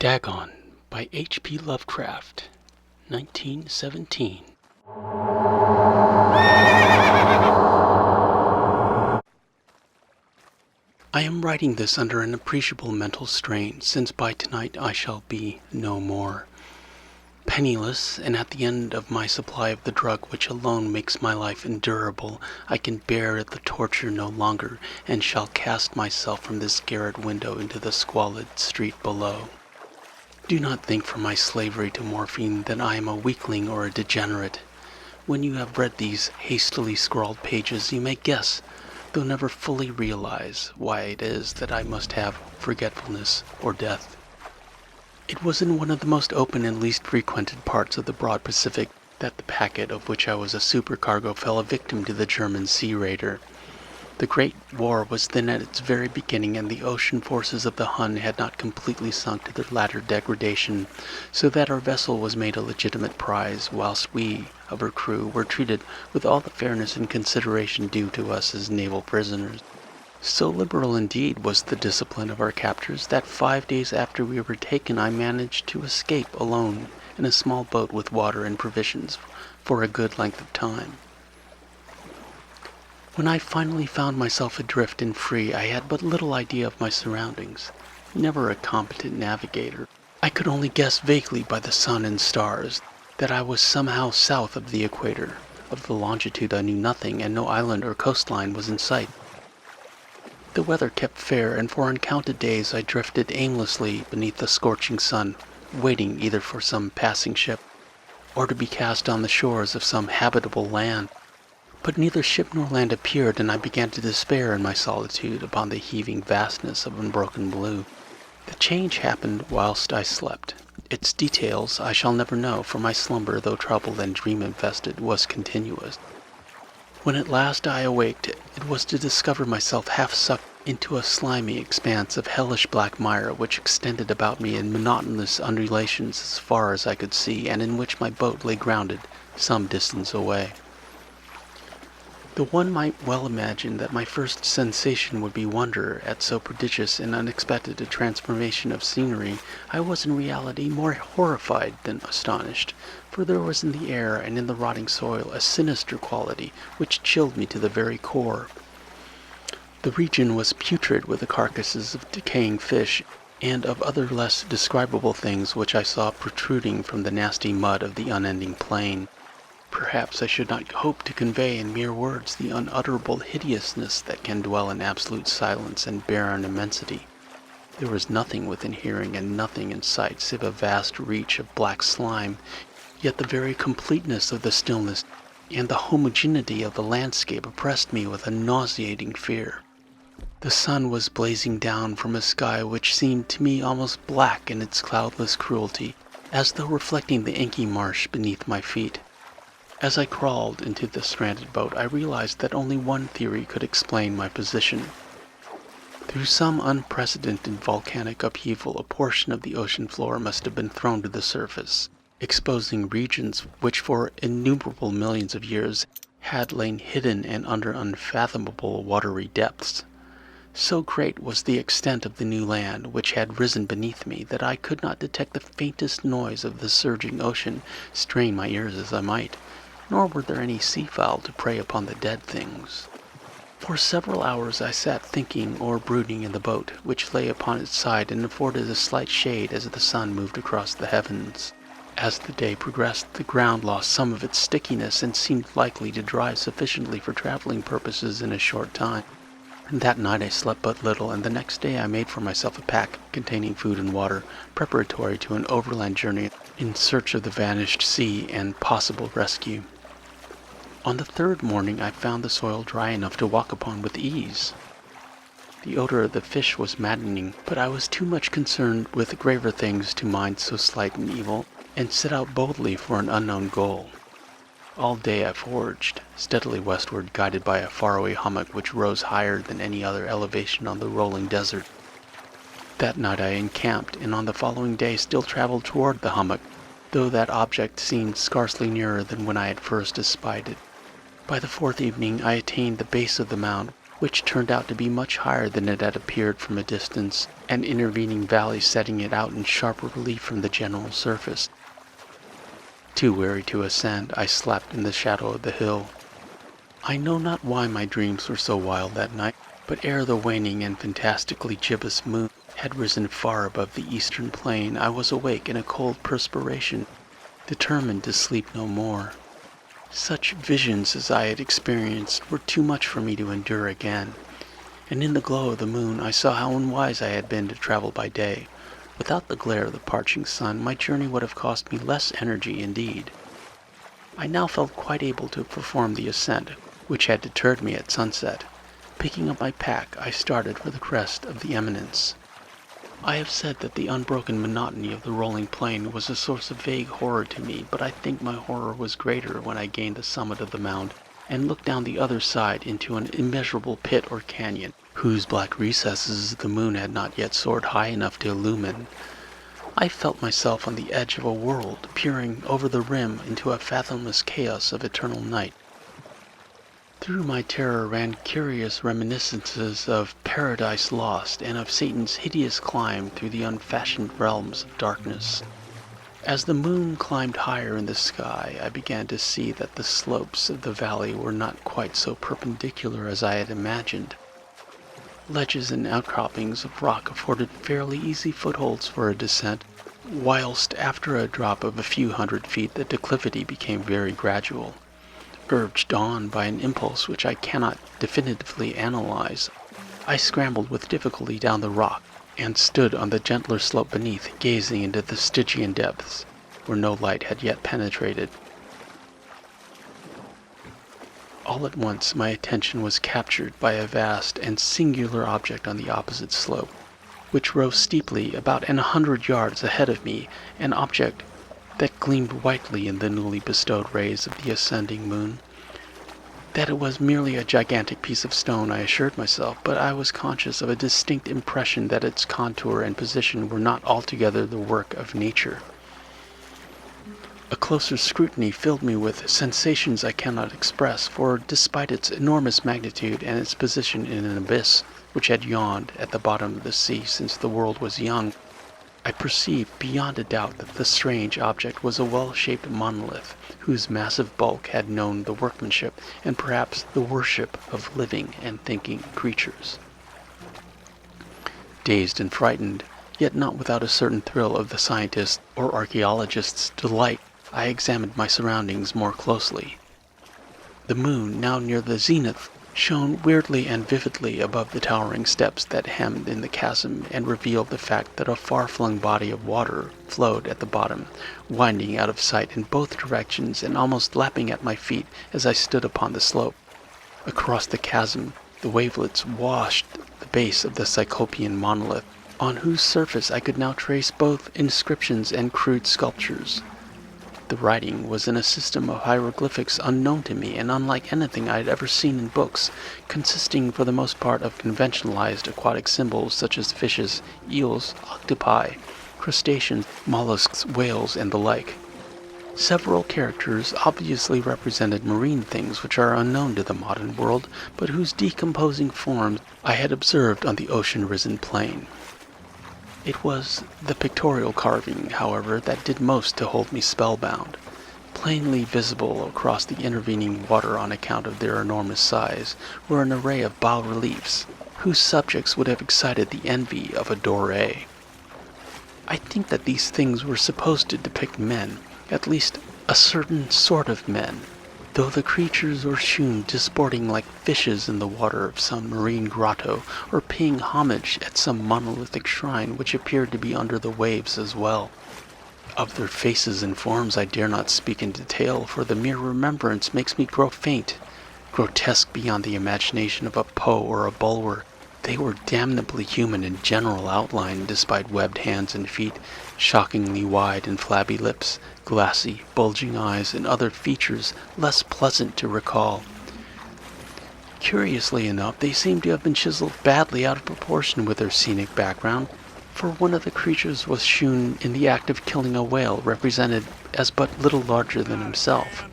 Dagon by H P Lovecraft, 1917. I am writing this under an appreciable mental strain, since by tonight I shall be no more. Penniless, and at the end of my supply of the drug which alone makes my life endurable, I can bear the torture no longer, and shall cast myself from this garret window into the squalid street below. Do not think from my slavery to morphine that I am a weakling or a degenerate. When you have read these hastily scrawled pages, you may guess, though never fully realize, why it is that I must have forgetfulness or death. It was in one of the most open and least frequented parts of the broad Pacific that the packet of which I was a supercargo fell a victim to the German sea raider. The Great War was then at its very beginning, and the ocean forces of the Hun had not completely sunk to their latter degradation, so that our vessel was made a legitimate prize, whilst we, of her crew, were treated with all the fairness and consideration due to us as naval prisoners. So liberal indeed was the discipline of our captors that 5 days after we were taken I managed to escape alone in a small boat with water and provisions for a good length of time. When I finally found myself adrift and free, I had but little idea of my surroundings. Never a competent navigator, I could only guess vaguely by the sun and stars that I was somehow south of the equator. Of the longitude I knew nothing, and no island or coastline was in sight. The weather kept fair, and for uncounted days I drifted aimlessly beneath the scorching sun, waiting either for some passing ship, or to be cast on the shores of some habitable land. But neither ship nor land appeared, and I began to despair in my solitude upon the heaving vastness of unbroken blue. The change happened whilst I slept. Its details I shall never know, for my slumber, though troubled and dream-infested, was continuous. When at last I awaked, it was to discover myself half sucked into a slimy expanse of hellish black mire which extended about me in monotonous undulations as far as I could see, and in which my boat lay grounded some distance away. Though one might well imagine that my first sensation would be wonder at so prodigious and unexpected a transformation of scenery, I was in reality more horrified than astonished, for there was in the air and in the rotting soil a sinister quality which chilled me to the very core. The region was putrid with the carcasses of decaying fish and of other less describable things which I saw protruding from the nasty mud of the unending plain. Perhaps I should not hope to convey in mere words the unutterable hideousness that can dwell in absolute silence and barren immensity. There was nothing within hearing and nothing in sight save a vast reach of black slime, yet the very completeness of the stillness and the homogeneity of the landscape oppressed me with a nauseating fear. The sun was blazing down from a sky which seemed to me almost black in its cloudless cruelty, as though reflecting the inky marsh beneath my feet. As I crawled into the stranded boat, I realized that only one theory could explain my position. Through some unprecedented volcanic upheaval, a portion of the ocean floor must have been thrown to the surface, exposing regions which for innumerable millions of years had lain hidden and under unfathomable watery depths. So great was the extent of the new land which had risen beneath me that I could not detect the faintest noise of the surging ocean, strain my ears as I might. Nor were there any seafowl to prey upon the dead things. For several hours I sat thinking or brooding in the boat, which lay upon its side and afforded a slight shade as the sun moved across the heavens. As the day progressed, the ground lost some of its stickiness and seemed likely to dry sufficiently for traveling purposes in a short time. That night I slept but little, and the next day I made for myself a pack containing food and water, preparatory to an overland journey in search of the vanished sea and possible rescue. On the third morning I found the soil dry enough to walk upon with ease. The odor of the fish was maddening, but I was too much concerned with graver things to mind so slight an evil, and set out boldly for an unknown goal. All day I forged steadily westward, guided by a faraway hummock which rose higher than any other elevation on the rolling desert. That night I encamped, and on the following day still traveled toward the hummock, though that object seemed scarcely nearer than when I had first espied it. By the fourth evening I attained the base of the mound, which turned out to be much higher than it had appeared from a distance, an intervening valley setting it out in sharper relief from the general surface. Too weary to ascend, I slept in the shadow of the hill. I know not why my dreams were so wild that night, but ere the waning and fantastically gibbous moon had risen far above the eastern plain, I was awake in a cold perspiration, determined to sleep no more. Such visions as I had experienced were too much for me to endure again, and in the glow of the moon I saw how unwise I had been to travel by day. Without the glare of the parching sun, my journey would have cost me less energy indeed. I now felt quite able to perform the ascent, which had deterred me at sunset. Picking up my pack, I started for the crest of the eminence. I have said that the unbroken monotony of the rolling plain was a source of vague horror to me, but I think my horror was greater when I gained the summit of the mound and looked down the other side into an immeasurable pit or canyon, whose black recesses the moon had not yet soared high enough to illumine. I felt myself on the edge of a world, peering over the rim into a fathomless chaos of eternal night. Through my terror ran curious reminiscences of Paradise Lost and of Satan's hideous climb through the unfashioned realms of darkness. As the moon climbed higher in the sky, I began to see that the slopes of the valley were not quite so perpendicular as I had imagined. Ledges and outcroppings of rock afforded fairly easy footholds for a descent, whilst after a drop of a few hundred feet the declivity became very gradual. Urged on by an impulse which I cannot definitively analyze, I scrambled with difficulty down the rock and stood on the gentler slope beneath, gazing into the Stygian depths, where no light had yet penetrated. All at once my attention was captured by a vast and singular object on the opposite slope, which rose steeply about 100 yards ahead of me, an object that gleamed whitely in the newly bestowed rays of the ascending moon. That it was merely a gigantic piece of stone I assured myself, but I was conscious of a distinct impression that its contour and position were not altogether the work of nature. A closer scrutiny filled me with sensations I cannot express, for despite its enormous magnitude and its position in an abyss which had yawned at the bottom of the sea since the world was young, I perceived beyond a doubt that the strange object was a well-shaped monolith, whose massive bulk had known the workmanship and perhaps the worship of living and thinking creatures. Dazed and frightened, yet not without a certain thrill of the scientist's or archaeologist's delight, I examined my surroundings more closely. The moon, now near the zenith, shone weirdly and vividly above the towering steps that hemmed in the chasm and revealed the fact that a far-flung body of water flowed at the bottom, winding out of sight in both directions and almost lapping at my feet as I stood upon the slope. Across the chasm, the wavelets washed the base of the Cyclopean monolith, on whose surface I could now trace both inscriptions and crude sculptures. The writing was in a system of hieroglyphics unknown to me and unlike anything I had ever seen in books, consisting for the most part of conventionalized aquatic symbols such as fishes, eels, octopi, crustaceans, mollusks, whales, and the like. Several characters obviously represented marine things which are unknown to the modern world, but whose decomposing forms I had observed on the ocean-risen plain. It was the pictorial carving, however, that did most to hold me spellbound. Plainly visible across the intervening water on account of their enormous size were an array of bas-reliefs, whose subjects would have excited the envy of a Doré. I think that these things were supposed to depict men, at least a certain sort of men, though the creatures were shewn disporting like fishes in the water of some marine grotto, or paying homage at some monolithic shrine which appeared to be under the waves as well. Of their faces and forms I dare not speak in detail, for the mere remembrance makes me grow faint. Grotesque beyond the imagination of a Poe or a Bulwer, they were damnably human in general outline, despite webbed hands and feet, shockingly wide and flabby lips, glassy, bulging eyes, and other features less pleasant to recall. Curiously enough, they seemed to have been chiseled badly out of proportion with their scenic background, for one of the creatures was shewn in the act of killing a whale, represented as but little larger than himself.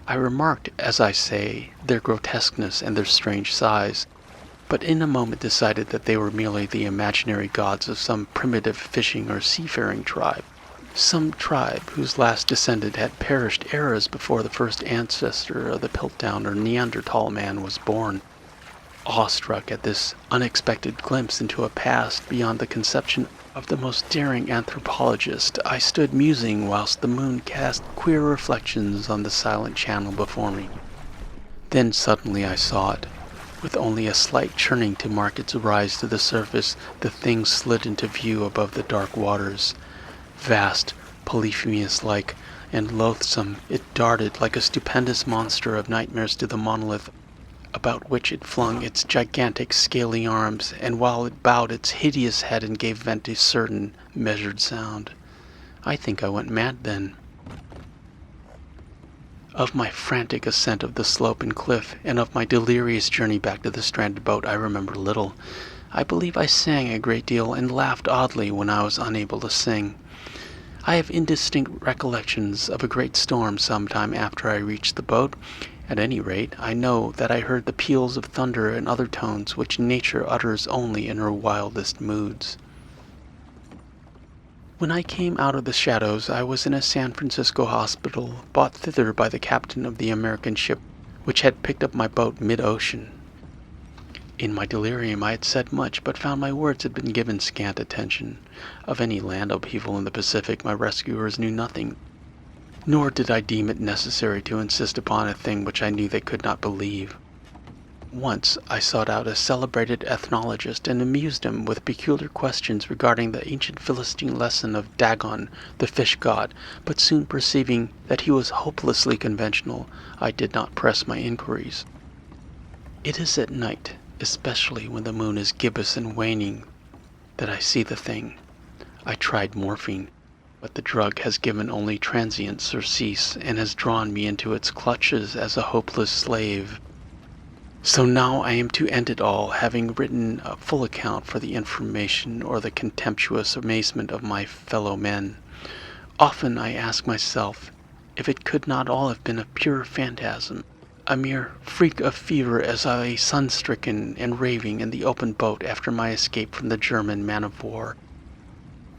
I remarked, as I say, their grotesqueness and their strange size, but in a moment decided that they were merely the imaginary gods of some primitive fishing or seafaring tribe. Some tribe whose last descendant had perished eras before the first ancestor of the Piltdown or Neanderthal man was born. Awestruck at this unexpected glimpse into a past beyond the conception of the most daring anthropologist, I stood musing whilst the moon cast queer reflections on the silent channel before me. Then suddenly I saw it. With only a slight churning to mark its rise to the surface, the thing slid into view above the dark waters. Vast, Polyphemus-like, and loathsome, it darted like a stupendous monster of nightmares to the monolith about which it flung its gigantic scaly arms, and while it bowed its hideous head and gave vent to certain measured sound. I think I went mad then. Of my frantic ascent of the slope and cliff, and of my delirious journey back to the stranded boat, I remember little. I believe I sang a great deal and laughed oddly when I was unable to sing. I have indistinct recollections of a great storm some time after I reached the boat. At any rate, I know that I heard the peals of thunder and other tones which nature utters only in her wildest moods. When I came out of the shadows, I was in a San Francisco hospital, brought thither by the captain of the American ship which had picked up my boat mid-ocean. In my delirium I had said much, but found my words had been given scant attention. Of any land upheaval in the Pacific my rescuers knew nothing, nor did I deem it necessary to insist upon a thing which I knew they could not believe. Once I sought out a celebrated ethnologist and amused him with peculiar questions regarding the ancient Philistine lesson of Dagon, the fish god, but soon perceiving that he was hopelessly conventional, I did not press my inquiries. It is at night, especially when the moon is gibbous and waning, that I see the thing. I tried morphine, but the drug has given only transient surcease and has drawn me into its clutches as a hopeless slave. So now I am to end it all, having written a full account for the information or the contemptuous amazement of my fellow men. Often I ask myself if it could not all have been a pure phantasm, a mere freak of fever as I lay sun-stricken and raving in the open boat after my escape from the German man-of-war.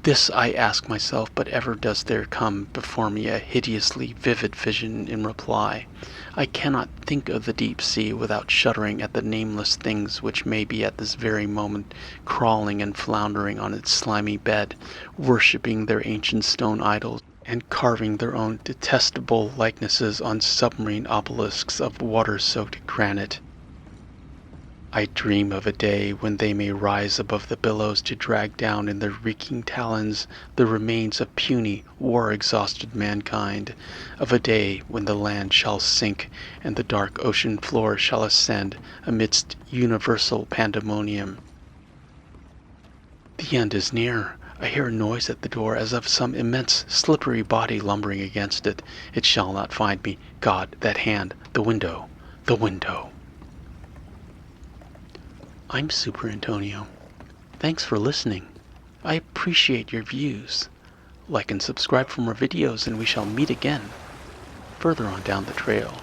This I ask myself, but ever does there come before me a hideously vivid vision in reply. I cannot think of the deep sea without shuddering at the nameless things which may be at this very moment crawling and floundering on its slimy bed, worshipping their ancient stone idols, and carving their own detestable likenesses on submarine obelisks of water-soaked granite. I dream of a day when they may rise above the billows to drag down in their reeking talons the remains of puny, war-exhausted mankind, of a day when the land shall sink and the dark ocean floor shall ascend amidst universal pandemonium. The end is near. I hear a noise at the door as of some immense, slippery body lumbering against it. It shall not find me. God, that hand, the window, the window. I'm Superantonio. Thanks for listening. I appreciate your views. Like and subscribe for more videos and we shall meet again further on down the trail.